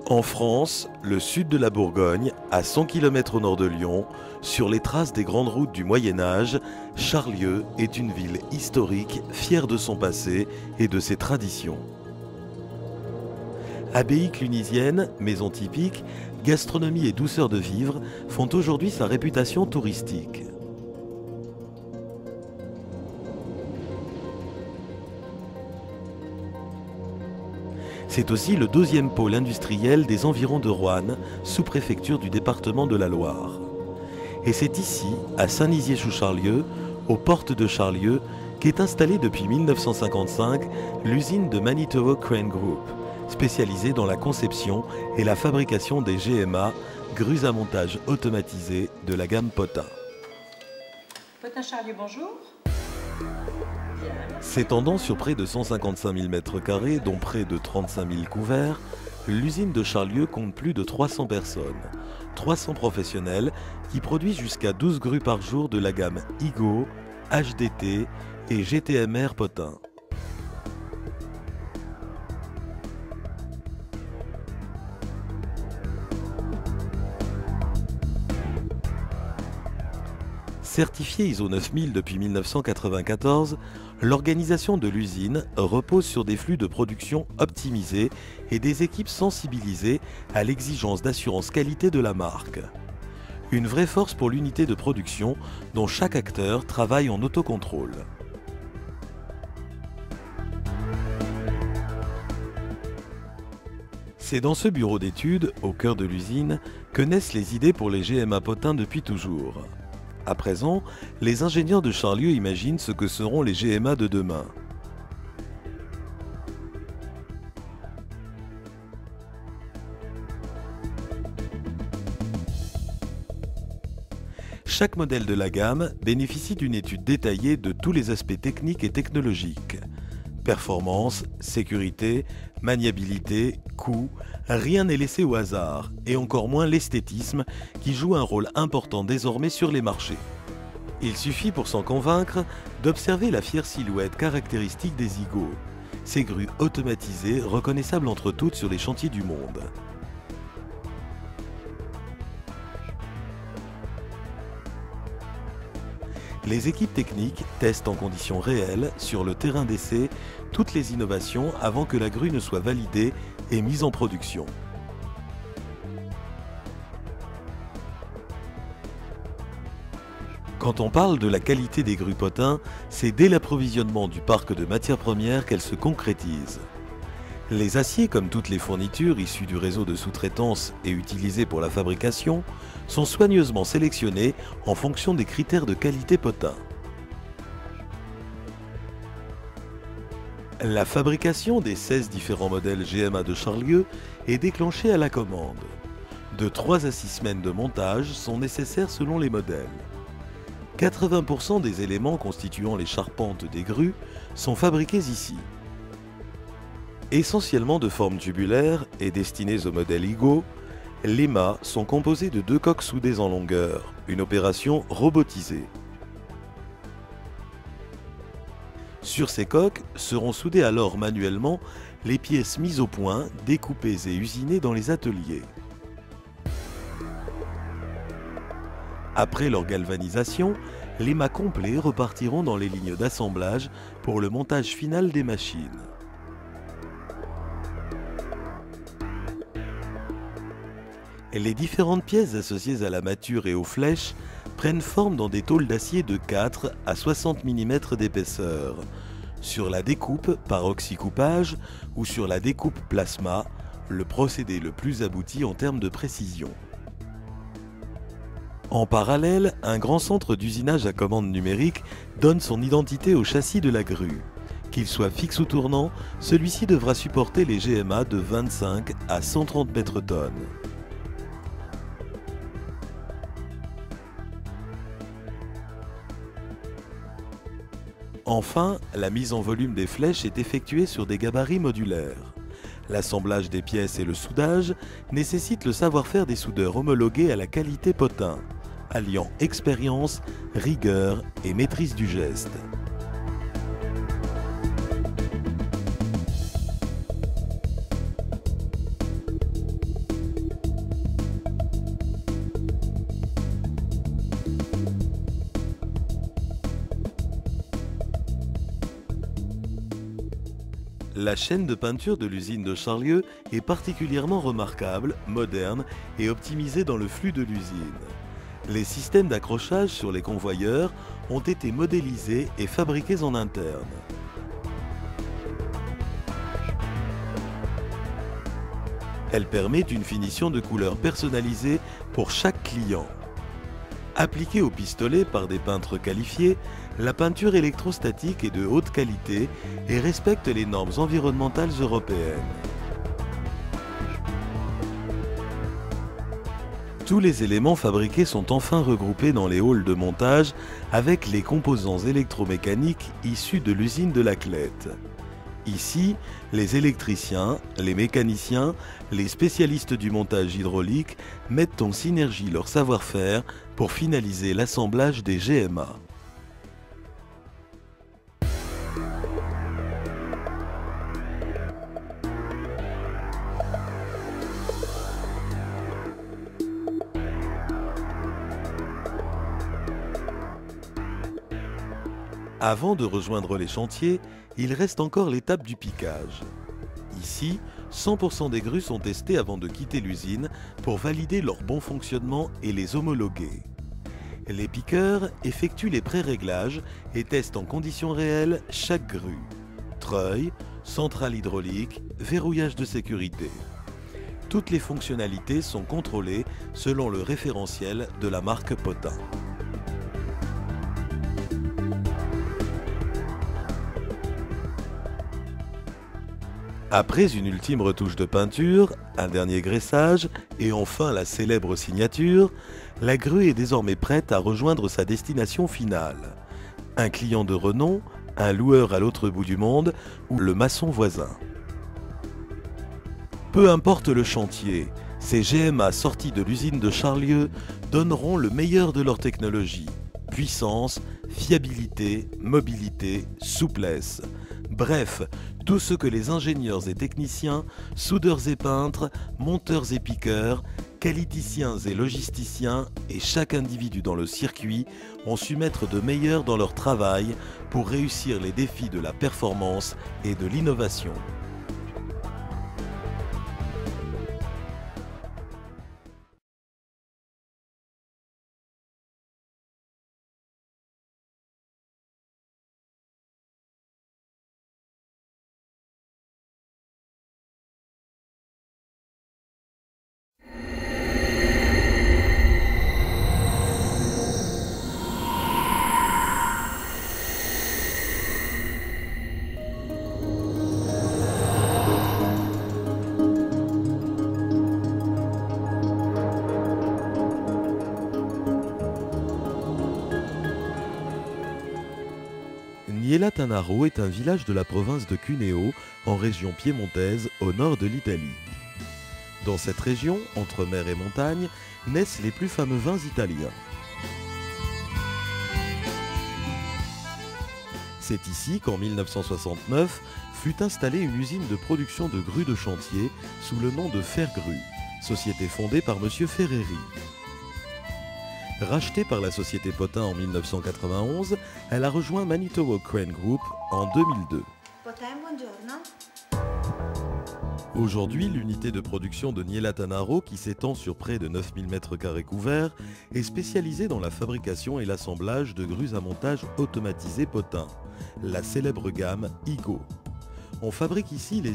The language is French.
En France, le sud de la Bourgogne, à 100 km au nord de Lyon, sur les traces des grandes routes du Moyen-Âge, Charlieu est une ville historique fière de son passé et de ses traditions. Abbaye clunisienne, maison typique, gastronomie et douceur de vivre font aujourd'hui sa réputation touristique. C'est aussi le deuxième pôle industriel des environs de Roanne, sous-préfecture du département de la Loire. Et c'est ici, à Saint-Nizier-sous-Charlieu, aux portes de Charlieu, qu'est installée depuis 1955 l'usine de Manitowo Crane Group, spécialisée dans la conception et la fabrication des GMA, grues à montage automatisées de la gamme Potin. Potin Charlieu, bonjour. S'étendant sur près de 155 000 m², dont près de 35 000 couverts, l'usine de Charlieu compte plus de 300 personnes, 300 professionnels qui produisent jusqu'à 12 grues par jour de la gamme Igo, HDT et GTMR Potin. Certifiée ISO 9000 depuis 1994, l'organisation de l'usine repose sur des flux de production optimisés et des équipes sensibilisées à l'exigence d'assurance qualité de la marque. Une vraie force pour l'unité de production dont chaque acteur travaille en autocontrôle. C'est dans ce bureau d'études, au cœur de l'usine, que naissent les idées pour les GMA Potin depuis toujours. À présent, les ingénieurs de Charlieu imaginent ce que seront les GMA de demain. Chaque modèle de la gamme bénéficie d'une étude détaillée de tous les aspects techniques et technologiques. Performance, sécurité, maniabilité, coût, rien n'est laissé au hasard, et encore moins l'esthétisme qui joue un rôle important désormais sur les marchés. Il suffit pour s'en convaincre d'observer la fière silhouette caractéristique des Igo, ces grues automatisées reconnaissables entre toutes sur les chantiers du monde. Les équipes techniques testent en conditions réelles, sur le terrain d'essai, toutes les innovations avant que la grue ne soit validée et mise en production. Quand on parle de la qualité des grues Potin, c'est dès l'approvisionnement du parc de matières premières qu'elle se concrétise. Les aciers, comme toutes les fournitures issues du réseau de sous-traitance et utilisées pour la fabrication, sont soigneusement sélectionnés en fonction des critères de qualité Potin. La fabrication des 16 différents modèles GMA de Charlieu est déclenchée à la commande. De 3 à 6 semaines de montage sont nécessaires selon les modèles. 80% des éléments constituant les charpentes des grues sont fabriqués ici. Essentiellement de forme tubulaire et destinés au modèle Igo, les mâts sont composés de 2 coques soudées en longueur, une opération robotisée. Sur ces coques seront soudées alors manuellement les pièces mises au point, découpées et usinées dans les ateliers. Après leur galvanisation, les mâts complets repartiront dans les lignes d'assemblage pour le montage final des machines. Les différentes pièces associées à la mâture et aux flèches prennent forme dans des tôles d'acier de 4 à 60 mm d'épaisseur, sur la découpe par oxycoupage ou sur la découpe plasma, le procédé le plus abouti en termes de précision. En parallèle, un grand centre d'usinage à commande numérique donne son identité au châssis de la grue. Qu'il soit fixe ou tournant, celui-ci devra supporter les GMA de 25 à 130 mètres-tonnes. Enfin, la mise en volume des flèches est effectuée sur des gabarits modulaires. L'assemblage des pièces et le soudage nécessitent le savoir-faire des soudeurs homologués à la qualité Potin, alliant expérience, rigueur et maîtrise du geste. La chaîne de peinture de l'usine de Charlieu est particulièrement remarquable, moderne et optimisée dans le flux de l'usine. Les systèmes d'accrochage sur les convoyeurs ont été modélisés et fabriqués en interne. Elle permet une finition de couleur personnalisée pour chaque client. Appliquée au pistolet par des peintres qualifiés, la peinture électrostatique est de haute qualité et respecte les normes environnementales européennes. Tous les éléments fabriqués sont enfin regroupés dans les halls de montage avec les composants électromécaniques issus de l'usine de Laclette. Ici, les électriciens, les mécaniciens, les spécialistes du montage hydraulique mettent en synergie leur savoir-faire pour finaliser l'assemblage des GMA. Avant de rejoindre les chantiers, il reste encore l'étape du piquage. Ici, 100% des grues sont testées avant de quitter l'usine pour valider leur bon fonctionnement et les homologuer. Les piqueurs effectuent les pré-réglages et testent en conditions réelles chaque grue. Treuil, centrale hydraulique, verrouillage de sécurité. Toutes les fonctionnalités sont contrôlées selon le référentiel de la marque Potin. Après une ultime retouche de peinture, un dernier graissage et enfin la célèbre signature, la grue est désormais prête à rejoindre sa destination finale. Un client de renom, un loueur à l'autre bout du monde ou le maçon voisin. Peu importe le chantier, ces GMA sortis de l'usine de Charlieu donneront le meilleur de leur technologie. Puissance, fiabilité, mobilité, souplesse. Bref, tout ce que les ingénieurs et techniciens, soudeurs et peintres, monteurs et piqueurs, qualiticiens et logisticiens et chaque individu dans le circuit ont su mettre de meilleur dans leur travail pour réussir les défis de la performance et de l'innovation. Niela Tanaro est un village de la province de Cuneo, en région piémontaise, au nord de l'Italie. Dans cette région, entre mer et montagne, naissent les plus fameux vins italiens. C'est ici qu'en 1969 fut installée une usine de production de grues de chantier sous le nom de Fergru, société fondée par M. Ferreri. Rachetée par la société Potin en 1991, elle a rejoint Manitowoc Crane Group en 2002. Potin, buongiorno. Aujourd'hui, l'unité de production de Niela Tanaro, qui s'étend sur près de 9000 m² couverts, est spécialisée dans la fabrication et l'assemblage de grues à montage automatisées Potin, la célèbre gamme Igo. On fabrique ici les